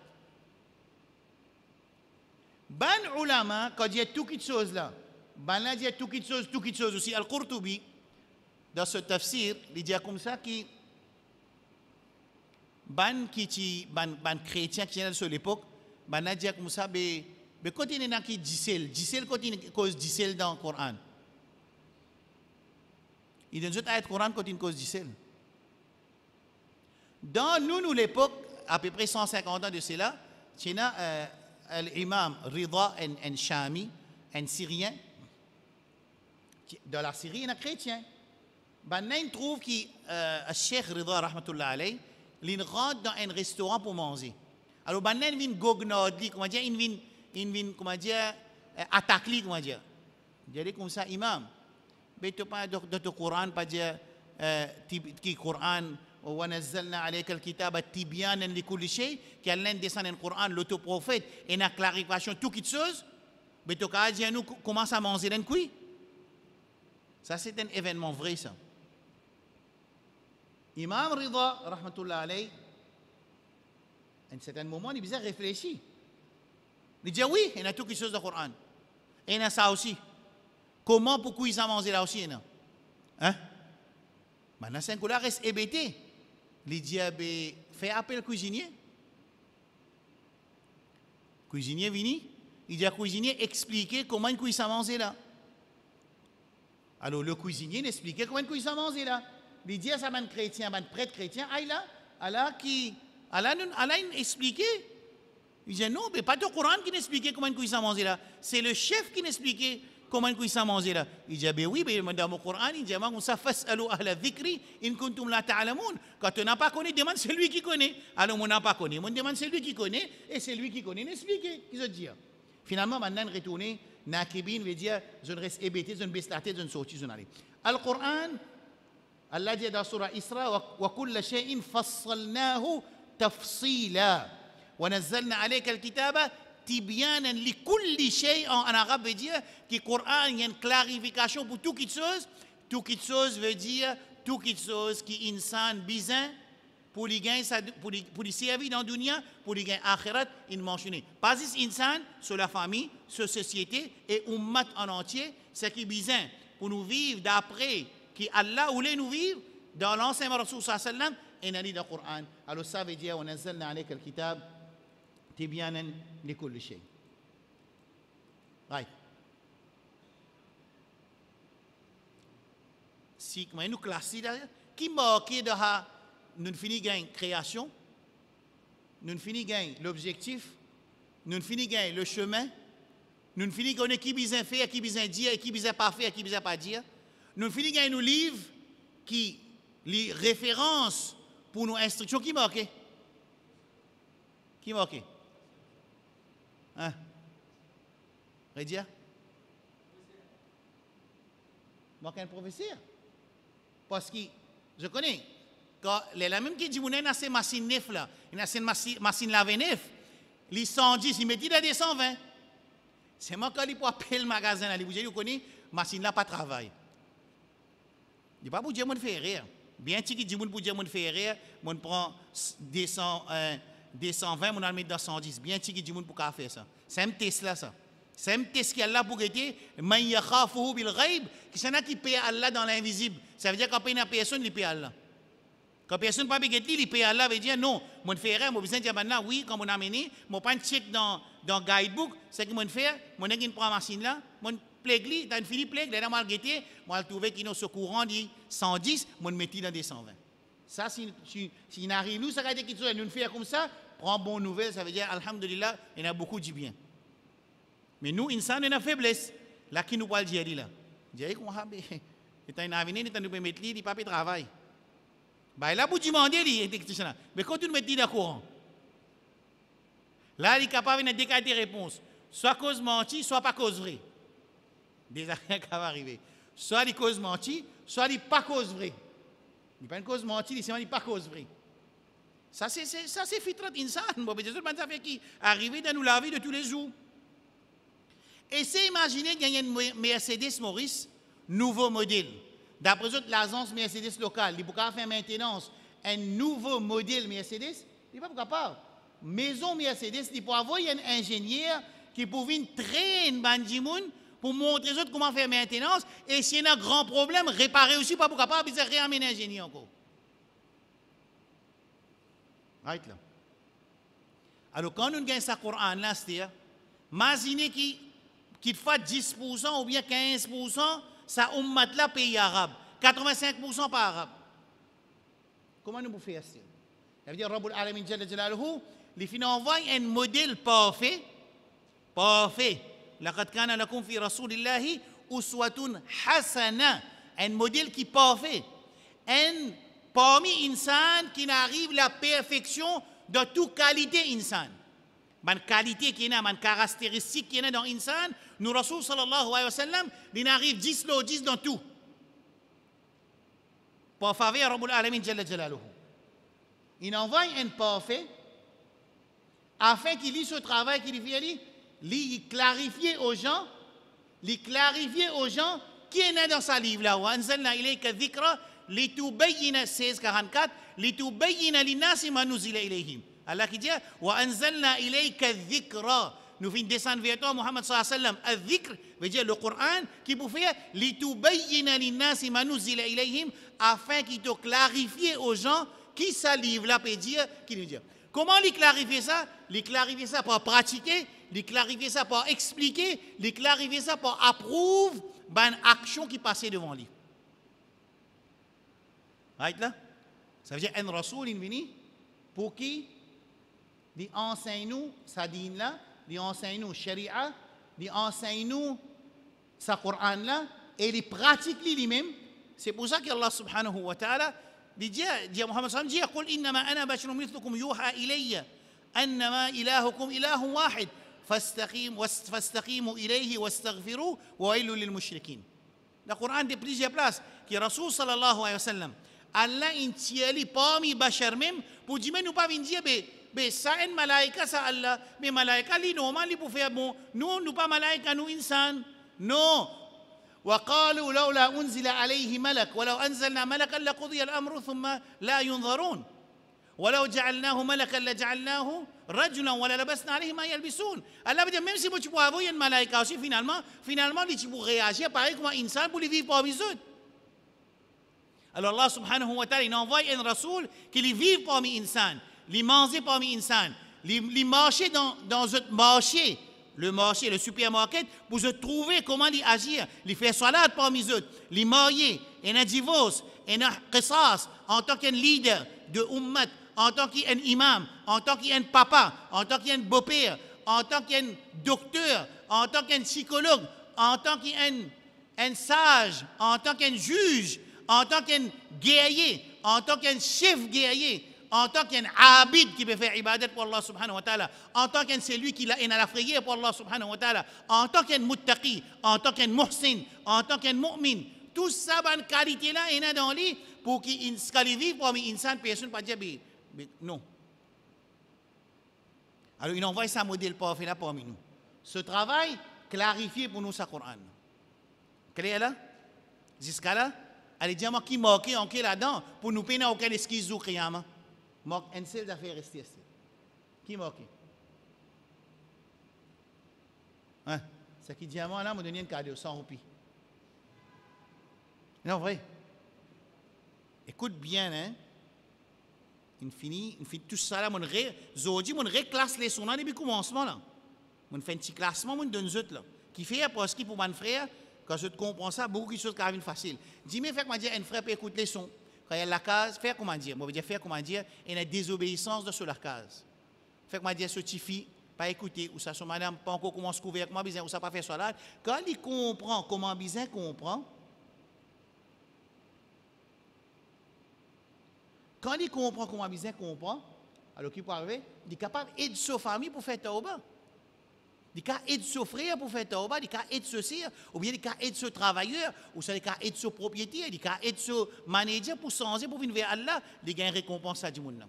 [SPEAKER 1] Ban ulama, quand il y a tout quelque chose là, ban là il y a tout quelque chose aussi. Al-Qurtubi, dans ce tafsir, il dit comme ça que ban chrétien qui est sur l'époque, ban là dit comme ça, mais quand il y a qui dissel quand il y a cause dissel dans le Coran. Il y a une autre Coran quand il y a cause dissel. Dans nous l'époque, à peu près 150 ans de cela, il y a l'imam Rida en Shami, un Syrien. Dans la Syrie, il y a un chrétien. Maintenant, trouve que Cheikh Rida, rahmatullah alayh, il rentre dans un restaurant pour manger. Alors, maintenant, il vient gognodli, comment dire, il vient, comment dire, attaquer, comment dire. Il dit comme ça, imam, mais tu pas dans le Coran, pas dire, qui Coran, ونزلنا عليك الكتاب تبيانا لكل شيء qui Allah descend dans le Coran l'autoprophète et la clarification tout quelque chose mais tu as dit nous commence à manger d'un coup ça c'est un événement vrai ça Imam Rida rahmatullah alayh à un certain moment il a réfléchi il dit oui il y a tout quelque chose dans le Coran et il y a ça aussi comment pourquoi ils ont mangé là aussi hein maintenant c'est un coup là reste hébété il dit fait appel au cuisinier. Cuisinier vini, il dit à cuisinier expliquer comment il cuisine à manger là. Alors le cuisinier expliquait comment il cuisine à manger là. Il dit à sa man chrétien, man prêtre chrétien, Allah expliqué. Il dit non, mais pas le Coran qui expliquait comment il cuisine à manger là. C'est le chef qui expliquait comment il cuisine à manger là. Il dit ben oui, mais dans le Coran, il dit on fas'alu ahla dhikri in kuntum la ta'lamun. Quand on n'a pas connu, demande celui qui connaît. Alors on n'a pas connu, on demande celui qui connaît et celui qui connaît n'explique. Ils ont dit. Finalement maintenant retourner nakibin veut dire je ne reste hébété, je ne baisse la tête, je ne sortis, je n'allais. Al-Coran Allah dit dans surah Isra wa kulla shay'in fassalnahu tafsila wa nazzalna alayka al-kitaba tibyanan li kulli shay en arabe veut dire que le Coran il y a une clarification pour toute chose. Toute chose veut dire toute chose qui insan bizin pour les gains pour les servir dans le dunya pour les gains akhirat il mentionné pas juste insan sur la famille sur la société et ummat en entier c'est qui bizin pour nous vivre d'après qui Allah voulait nous vivre dans l'enseignement Rasul sallallahu alayhi wa sallam et dans le Coran alors ça veut dire on nazzalna alayka al-kitab تبيانا لكل شيء. Right. Si nous classons qui marque de nous finissons gain création, nous finissons gain l'objectif, nous finissons gain le chemin, nous finissons gain qui besoin faire, qui besoin dire, qui besoin pas faire, qui besoin pas dire. Nous finissons gain nos livres qui les références pour nos instructions qui marquent. Qui marque? Hein? Redia? Moi, un professeur. Parce que je connais. Quand les mêmes qui disent, il y a ces machines neuf là, il y a ces machines laver neuf, les 110, ils mettent dans des 120. C'est moi quand il faut appeler le magasin, là, vous connaissez, machine là pas travail. Il ne pas pour dire que je fais rire. Bien que je pour dire que je fais rire, je prends des 120, on le met dans 110. Bien que je dis pour faire ça. C'est un test là, ça. C'est un test qui est là pour aider. Man yakhafuhu bil ghaib, qui c'est qui paye Allah dans l'invisible. Ça veut dire qu'en payant personne, il paye Allah. Quand personne ne peut pas payer, il paye Allah, veut dire non. Mon frère, mon besoin de dire maintenant, oui, quand on a amené, mon pas check dans le guidebook, c'est que mon frère, mon nègre prend la machine là, mon plague, dans une fini plague, là, moi, guetté, moi, trouvé qu'il y a ce courant dit 110, mon mettre dans des 120. Ça, si n'arrive nous, ça va être quelque chose, nous faire comme ça, prend bonne nouvelle, ça veut dire, alhamdulillah, il y a beaucoup du bien. Mais nous, insan, on a faiblesse. Là, qui nous parle de là? Dire qu'on a un avenir, il nous permet de lire, il pas de travail. Bah, là, pour demander, mais quand tu nous mets dans le courant, là, il est capable de décaler des réponses. Soit cause menti, soit pas cause vraie. Des affaires qui vont arriver. Soit il cause menti, soit il pas cause vraie. Il n'est pas une cause menti, il n'est pas cause vraie. Ça, c'est fitrat insan. Bon, mais c'est ça fait qui arrive dans nous la vie de tous les jours. Essayez d'imaginer qu'il y a une Mercedes Maurice, nouveau modèle. D'après l'agence Mercedes locale, il peut faire maintenance. Un nouveau modèle Mercedes, il n'est pas capable. Maison Mercedes, il peut avoir un ingénieur qui peut venir traîner Bandimoun pour montrer aux autres comment faire maintenance. Et s'il y a un grand problème, réparer aussi, pas capable, il faut réamener un ingénieur encore. Right là. Alors, quand nous gagnons ce Coran là, c'est-à-dire, imaginez qu'il fait 10% ou bien 15%, ça ummat là pays arabe. 85% pas arabe. Comment nous pouvons faire ça? Ça veut dire, Rabbul Alamin Jalla Jalaluhu, les fins envoient un modèle parfait. Parfait. لقد كان لكم في رسول الله أسوة حسنة. Un modèle qui est parfait. un parmi insan qui n'arrive la perfection de toute qualité insan. Man qualité qui est là, man caractéristique qui est là dans insan, nous Rasul sallallahu alayhi wa sallam, il arrive 10 lots, 10 dans tout. Pour faveur Rabbul Alamin Jalla Jalaluhu. Il envoie un parfait afin qu'il lit ce travail qu'il fait, il clarifie aux gens, qui est né dans sa livre là. Wa anzalna ilayka dhikra litubayyina 16:44 litubayyina linnasi ma nuzila ilayhim. Allah qui dit wa anzalna ilayka dhikra. Nous venons descendre vers toi Muhammad sallallahu alayhi wa sallam. Al-dhikr veut dire le Coran qui pour faire litubayyina linnasi ma nuzila ilayhim afin qu'il te clarifie aux gens qui sa livre là peut dire qui nous dit. Comment lui clarifier ça? Lui clarifier ça par pratiquer, lui clarifier ça par expliquer, lui clarifier ça par approuver une action qui passait devant lui. Right là? Ça veut dire un rasoul il vient pour qui il enseigne nous sa dîne là, il enseigne nous sharia, il enseigne nous sa Coran là et il pratique lui-même. C'est pour ça qu'Allah subhanahu wa ta'ala dit Muhammad sallam dit قل إنما أنا بشر مثلكم يوحى إلي أنما إلهكم إله واحد فاستقيموا إليه واستغفروه وويل للمشركين. Le Coran de plusieurs places qui Rasul sallallahu alayhi wa sallam Allah intiali parmi bashar même pour dire mais nous pas venir dire mais ça un malaika ça Allah mais malaika li normal li pour faire bon nous pas malaika nous insan non. وقالوا لولا أنزل عليه ملك ولو أنزلنا ملكا لقضي الأمر ثم لا ينظرون ولو جعلناه ملكا لجعلناه رجلا ولا لبسنا عليه ما يلبسون. Allah veut dire même si tu peux avoir une malaika aussi finalement tu peux réagir pareil comme un insan pour les vivre parmi eux. Alors Allah subhanahu wa ta'ala il envoie un rasoul qui les vive parmi insan, les manger parmi insan, les marcher dans un marché. Le marché, le supermarché, pour se trouver comment il agir, il fait salat parmi eux, il marier, il a divorce, il a qisas, en tant qu'un leader de ummat, en tant qu'un imam, en tant qu'un papa, en tant qu'un beau-père, en tant qu'un docteur, en tant qu'un psychologue, en tant qu'un sage, en tant qu'un juge, en tant qu'un guerrier, en tant qu'un chef guerrier, en tant qu'un abid qui peut faire ibadat pour Allah subhanahu wa ta'ala, en tant qu'un celui qui a la prière pour Allah subhanahu wa ta'ala, en tant qu'un muttaqi, en tant qu'un muhsin, en tant qu'un mu'min, tout ça, bonne qualité là, il y a dans lui pour qu'il vive parmi insan, personne pas dire non. Alors il envoie sa modèle parfait là parmi nous. Ce travail clarifié pour nous sa Coran. Clair là? Jusqu'à là? Allez dire moi qui manquait en quel là-dedans pour nous peiner aucun excuse ou kriyama. Manque un seul d'affaires rester. Qui manque? Hein? C'est qui dit à moi là, me donner un cadeau, 100 roupies. Non, vrai. Écoute bien, hein? Il finit tout ça là, mon classe les sons là depuis le commencement là. Mon fait un petit classement, mon donne autres là. Qui fait parce qu'il pour mon frère, quand je te comprends ça, beaucoup de choses qui arrivent facile. Dis-moi, fait comment dire, un frère peut écouter les sons. Quand il y a la case, faire comment dire, moi je veux dire faire comment dire, il y a une désobéissance de sur la case. Faire comment dire, ce petit fille, pas écouter, ou ça, son madame, pas encore comment se couvrir, comment bizarre, ou ça pas faire salade. Quand il comprend comment bizarre comprend, quand il comprend comment bizarre comprend, alors qu'il peut arriver, il est capable d'aider sa famille pour faire tauba. Il est capable d'aider son frère pour faire tauba, il est capable d'aider ce sire, ou bien il est capable d'aider ce travailleur, ou il est capable d'aider ce propriétaire, il est capable d'aider ce manager pour changer, pour venir vers Allah, il gagne récompense à du monde.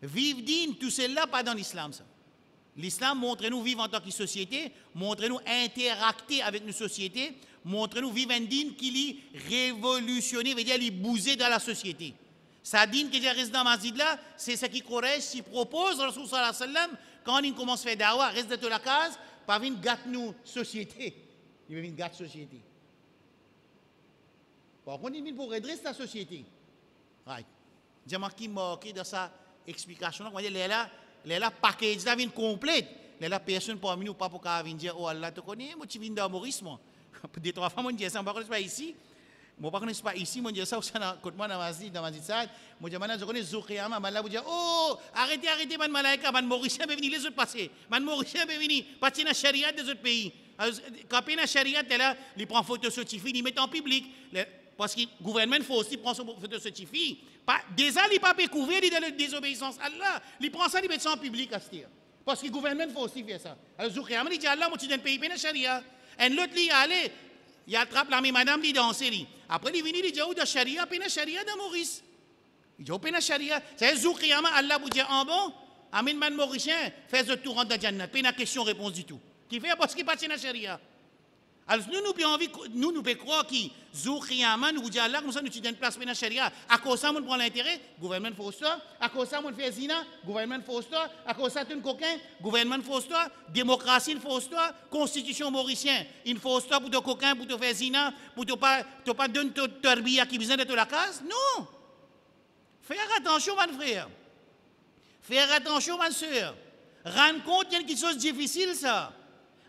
[SPEAKER 1] Vivre digne, tout cela pas dans l'islam. L'islam montre-nous vivre en tant que société, montre-nous interacter avec nos sociétés, montre-nous vivre un digne qui est révolutionné, veut dire il est bousé dans la société. Sa dîne qui reste dans ma zid là, c'est ce qui corrige, qui propose Rasul sallallahu alayhi wa sallam, quand il commence à faire dawa, reste de la case, pas venir gâter nous société. Il veut venir gâter société. Par contre, il vient pour redresser la société. Right. J'ai marqué dans sa explication, on va dire, là, package là vient complète. Là, personne parmi nous pas pour venir dire, oh Allah te connaît, moi tu viens d'amorisme. Des trois fois, on dit ça, on ne pas ici. Moi, par contre, je ne suis pas ici, je dis ça, moi, dans ma zid, je dis, je connais Zoukriama, je dis, oh, arrêtez, man malaika, man Mauricien peut venir les autres passer. Man Mauricien peut venir, partir dans la charia des autres pays. Quand il y a la charia, il prend photo certifiée, il met en public.
[SPEAKER 2] parce que le gouvernement faut aussi prendre ce certificat. Déjà, il n'a pas couvert de désobéissance à Allah. Il prend ça, il met ça en public à ce dire. Parce que le gouvernement faut aussi faire ça. Alors, Zoukriyaman, il dit Allah, moi, tu donnes pays, il charia. Et l'autre, il allé, il attrape la madame, il danse. Après, il vient, il dit, oh, de charia, il charia de Maurice. Il dit, oh, il charia. C'est Zoukriyaman, Allah, vous dit, en bon, Amin man Mauricien, fait le tour de Jannat. Pas une question-réponse du tout. Qui fait parce qu'il passe dans la charia. Alors, nous pouvons croire que Zoukriyaman nous dit Allah, comme ça, nous avons une place dans la charia. À cause de ça, on prend l'intérêt, le gouvernement fait ça. À cause de ça, on fait zina, le gouvernement fait ça. À cause de ça, tu es un coquin, le gouvernement fait ça. Démocratie, il faut ça. Constitution mauricienne, il faut ça pour te coquin, pour te faire zina, pour te pas donner ton terbiya qui besoin de la case. Non. Faire attention, mon frère. Faire attention, ma soeur. Rendre compte, il y a quelque chose de difficile, ça.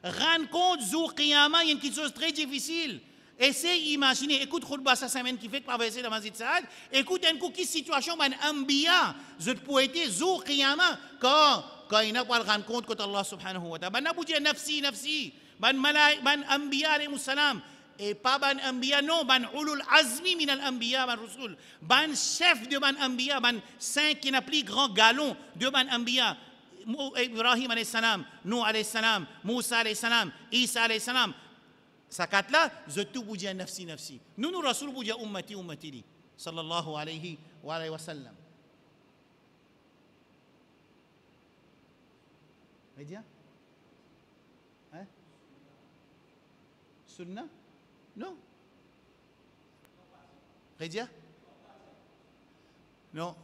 [SPEAKER 2] Rendre compte, Zoukriyaman, il y a quelque chose de très difficile. Essayez d'imaginer, écoute, Khoutba Sassamen qui fait traverser la Masjid Saad, écoute, un coup, qui situation, man, Ambiya, je peux être Zoukriyaman, quand il n'a pas rendre compte que Allah subhanahu wa ta'ala, n'a pas dit nafsi, man Ambiya, alayhi salam, et pas ban Ambiya, non, ban ulul azmi min al Ambiya, ban Rasul, ban chef de ban Ambiya, ban 5 qui n'a plus grand galon de ban Ambiya. Ibrahim alayhi salam, Nuh alayhi salam, Moussa alayhi salam, Isa alayhi salam. Ça quatre là, je tout vous dis nafsi. Nous Rasul vous dit ummati li. Sallallahu alayhi wa sallam. Média? Hein? Sunna? Non. Média? Non.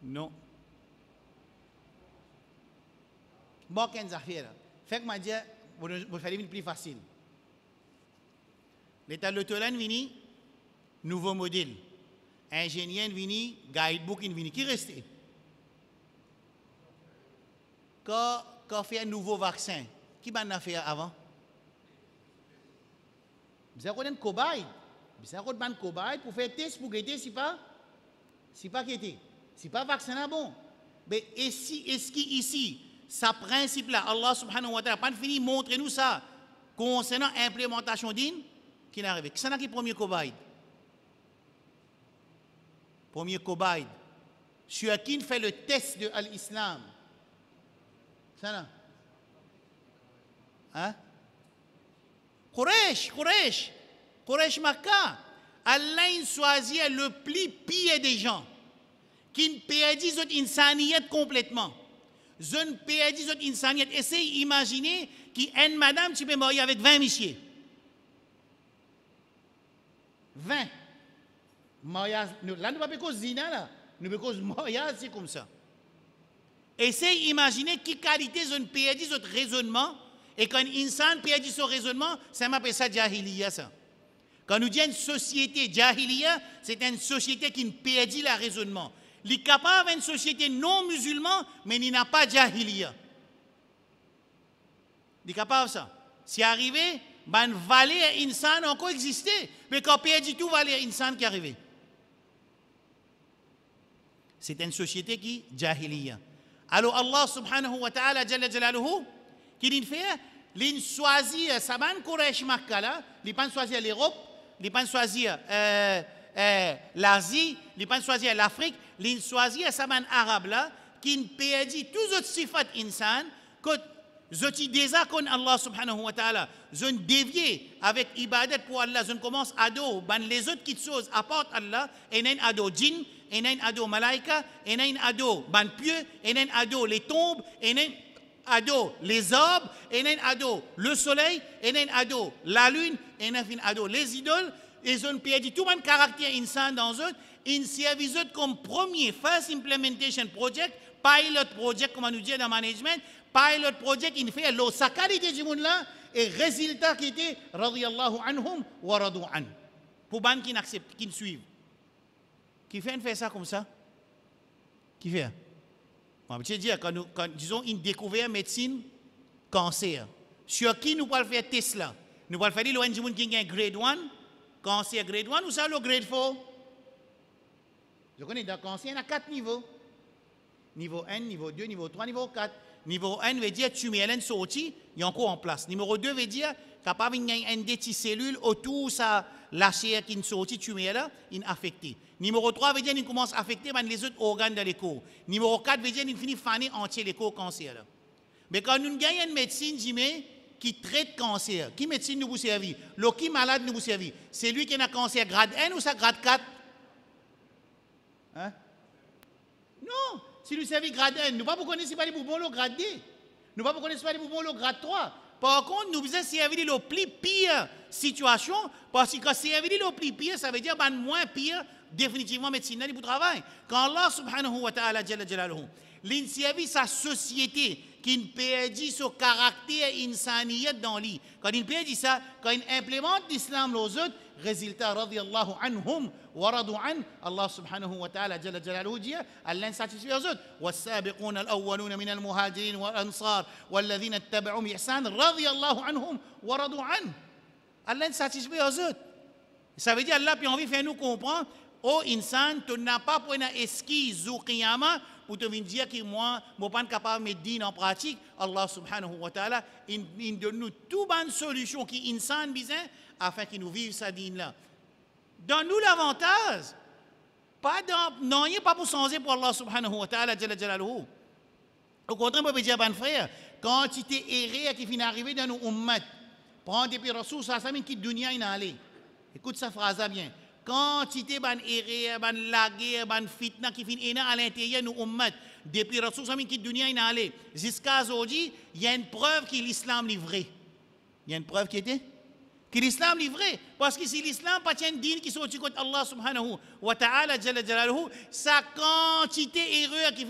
[SPEAKER 2] Non. Bon, qu'est-ce que fait? Fait que m'a dit, vous faites plus facile. L'état de l'autolan vini, nouveau modèle. Ingénieur vini, guidebook vini. Qui reste? Quand fait un nouveau vaccin, qui a fait avant? Vous avez un cobaye. Vous avez un cobaye pour faire test pour guetter si pas guetter. Si pas vaccin bon. Mais est-ce qu'ici, ce principe-là, Allah subhanahu wa ta'ala, pas fini montrer nous ça concernant l'implémentation d'une qui est arrivé. Qui est le premier cobaye? Premier cobaye. Sur qui fait le test de l'islam? Ça là? Hein? Quraysh Makkah. Allah choisit le plus pire des gens. Qui ne perdit cette insaniyat complètement. Je ne perdis cette insaniyat. Essayez d'imaginer qu'une madame, tu peux marier avec 20 messieurs. 20. Mariage. Là, nous ne pouvons pas cause zina, là. Nous pouvons cause mariage, c'est comme ça. Essayez d'imaginer quelle qualité je ne perdis ce raisonnement. Et quand un insan perdit ce raisonnement, ça m'appelle ça jahiliya, ça. Quand nous disons une société jahiliya, c'est une société qui ne perdit le raisonnement. Il est capable d'une société non musulmane, mais il n'a pas de jahiliya. Il est capable de ça. Si arrivé, ben valeur insan encore existé, mais quand perdu tout valeur insan qui est arrivé. C'est une société qui jahiliya. Alors Allah subhanahu wa ta'ala jalla jalaluhu, qui dit faire, il choisit Saban Quraysh Makkah là, il pas choisir l'Europe, il pas choisir l'Asie, il pas choisir l'Afrique, il choisit Saban arabe là, qui perdit tous les sifat insan, que je déjà qu'on Allah subhanahu wa ta'ala, je ne dévié avec ibadat pour Allah, je ne commence à dos, ben les autres qui choses apportent Allah, et n'en ado djinn, et n'en ado malaika, et n'en ado ban pieux, et n'en ado les tombes, et n'en ado les arbres, et n'en ado le soleil, et n'en ado la lune, et n'en ado les idoles, et je ne perdu tout le caractère insan dans eux, ils servent comme premier first implementation project, pilot project, comme on nous dit dans le management, pilot project, il fait la qualité du monde là, et résultat qui était, radiyallahu anhum wa radu an. Pour les gens qui n'acceptent, qui ne suivent. Qui fait ça comme ça? Qui fait? Je veux dire, quand disons, une découverte médecine, cancer, sur qui nous pouvons faire Tesla? Nous pouvons faire des gens qui ont grade 1, cancer grade 1, ou ça le grade 4? Je connais dans le cancer, il y a 4 niveaux. Niveau 1, niveau 2, niveau 3, niveau 4. Niveau 1 veut dire tu mets une sortie, il y a encore en place. Numéro 2 veut dire capable une petite cellule autour ça la chair qui est sortie tu mets là, il est affecté. Numéro 3 veut dire qu'il commence à affecter les autres organes de l'écho. Numéro 4 veut dire qu'il finit faner entier l'écho cancer là. Mais quand nous gagnons une médecine qui traite cancer, qui médecine nous vous servir? Qui malade nous vous servir? C'est lui qui a un cancer grade 1 ou ça grade 4? Hein? Non, si nous servons grade 1, nous ne pouvons pas connaître pas les boubons le grade 2. Nous ne pouvons pas connaître pas les boubons le grade 3. Par contre, nous devons servir le plus pire situation, parce que servir le plus pire, ça veut dire moins pire, définitivement, médecine pour travail. Quand Allah subhanahu wa ta'ala, il servit sa société, qui perdit son caractère insaniyat dans lui. Quand il perdit ça, quand il implémente l'islam aux autres, résultat, radiyallahu anhum, ورضوا عنه الله سبحانه وتعالى جل جلاله dit Allah satisfait aux autres والسابقون الأولون من المهاجرين والأنصار والذين اتبعوا بإحسان رضي الله عنهم ورضوا عنه Allah satisfait aux autres. Ça veut dire Allah puis envie faire nous comprendre oh insan tu n'as pas pour une esquisse au qiyamah pour te dire que moi je ne suis pas capable de mettre din en pratique. Allah subhanahu wa ta'ala il donne nous toute bonne solution qui insan besoin afin qu'il nous vive sa din là. Donne-nous l'avantage. Non, il n'y a pas pour changer pour Allah subhanahu wa ta'ala. Au contraire, je peux dire à mon frère, quand tu t'es erré qui finit d'arriver dans nos ummat, prends depuis Rasoul, ça ça qui dunya in aller. Écoute sa phrase bien. Quand tu t'es ban erré, ban lagué, ban fitna qui finit à l'intérieur de nos ummat, depuis Rasoul, ça qui dunya in aller. Jusqu'à aujourd'hui, il y a une preuve que l'islam livré. Il y a une preuve qui était que l'islam est vrai. Parce que si l'islam pas tient din qui sont contre Allah subhanahu wa ta'ala jalla jalaluhu, sa quantité erreur qui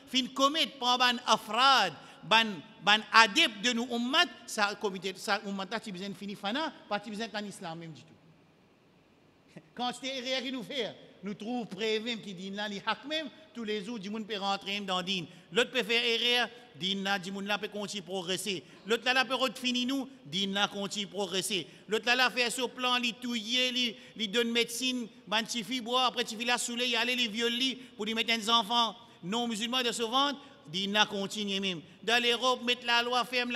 [SPEAKER 2] fin commettre par ban afrad, ban adep de nous ummat, sa comité, sa ummat qui besoin fini fana, pas qui besoin qu'en islam même du tout. Quantité erreur qui nous fait, nous trouve prévu qui dit là li hak même tous les jours du monde peut rentrer dans din. L'autre peut faire erreur, din là du monde là peut continuer progresser. L'autre là peut refinir nous, din là continue progresser. L'autre là fait sur plan li touiller, li donne médecine, ban tifi bois après tifi la soulé, y aller les violer pour lui mettre des enfants non musulmans de se vendre, din là continue même. Dans l'Europe mettre la loi ferme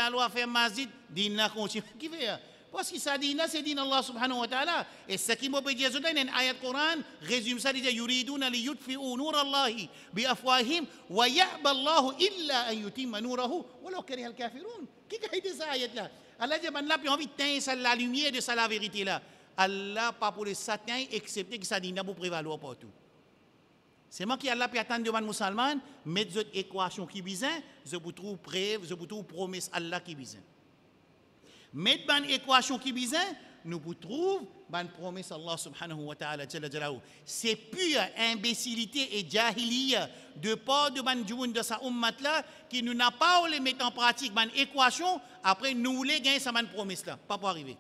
[SPEAKER 2] mazid, din là continue. Qui fait parce que ça dit là, c'est dit Allah subhanahu wa ta'ala. Et ce qui m'a dit, c'est une ayat Coran, résume ça, dit yuriduna li yutfi'u nur Allahi bi afwahim wa ya'ba Allahu illa an yutimma nurahu walau kariha al-kafirun. Qui a dit ça ayat là? Allah dit man là puis envie de teindre la lumière de ça la vérité là. Allah pas pour les satans excepté que ça dit là pour prévaloir partout. C'est moi qui Allah puis attendre devant musulman, mettre cette équation qui besoin, je vous trouve preuve, je vous trouve promesse Allah qui besoin. Mettre une équation qui besoin, nous vous trouvons une promesse Allah subhanahu wa ta'ala. C'est pure imbécilité et jahiliya de part de ban de sa ummat là qui nous n'a pas les mettre en pratique une équation après nous voulons gagner sa promesse là. Pas pour arriver.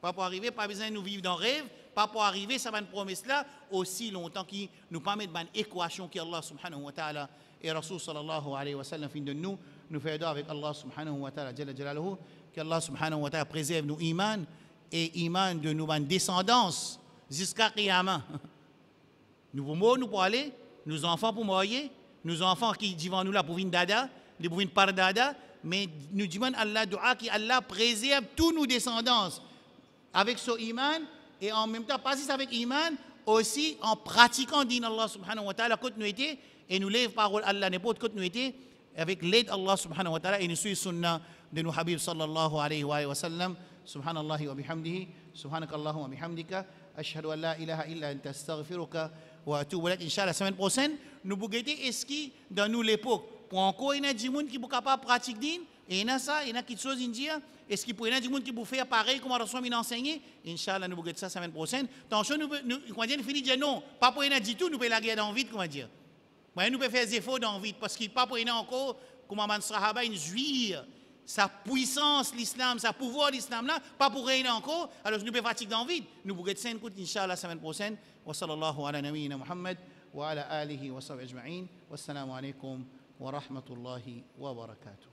[SPEAKER 2] Pas pour arriver, pas besoin de nous vivre dans le rêve, pas pour arriver sa promesse là aussi longtemps qu'il nous pas mettre une équation qui Allah subhanahu wa ta'ala et Rasul sallallahu alayhi wa sallam fin de nous fait aider avec Allah subhanahu wa ta'ala qu'Allah subhanahu wa ta'ala préserve nos iman et iman de nos descendance jusqu'à Qiyamah. Nous mots nous pour aller, nos enfants pour mourir, nos enfants qui devant nous là pour venir dada, pour venir par dada, mais nous demandons Allah dua qui Allah préserve tous nos descendances avec son iman et en même temps pas juste avec iman, aussi en pratiquant din Allah subhanahu wa ta'ala quand nous étions et nous lève parole Allah n'importe quand nous étions avec l'aide Allah subhanahu wa ta'ala et nous suivons sunnah de nos habib sallallahu alayhi wa sallam. Subhanallahi wa bihamdihi, subhanakallahumma wa bihamdika, ashhadu an la ilaha illa anta astaghfiruka wa atubu ilaik. Inch'Allah, la semaine prochaine, nous allons regarder est-ce que dans nous l'époque, pour encore il y a des gens qui sont capables de pratiquer din, et il y a ça, il y a quelque chose à dire, est-ce qu'il y a des gens qui peuvent faire pareil comme Rasul m'a enseigné? Inch'Allah, nous allons regarder ça la semaine prochaine. Attention, nous finit de dire non, pas pour rien du tout, nous pouvons la guerre dans vide, comment dire. Nous pouvons faire des efforts dans vide, parce qu'il n'y a pas pour rien encore, comme un sahaba, une juive. Sa puissance, l'islam, sa pouvoir, l'islam là, pas pour rien encore, alors nous pouvons fatiguer dans le vide. Nous pouvons être 5 coups, Inch'Allah, la semaine prochaine. Wa sallallahu ala nabiyyina Muhammad wa ala alihi wa sahbihi ajma'in. Wassalamu alaikum wa rahmatullahi wa barakatuh.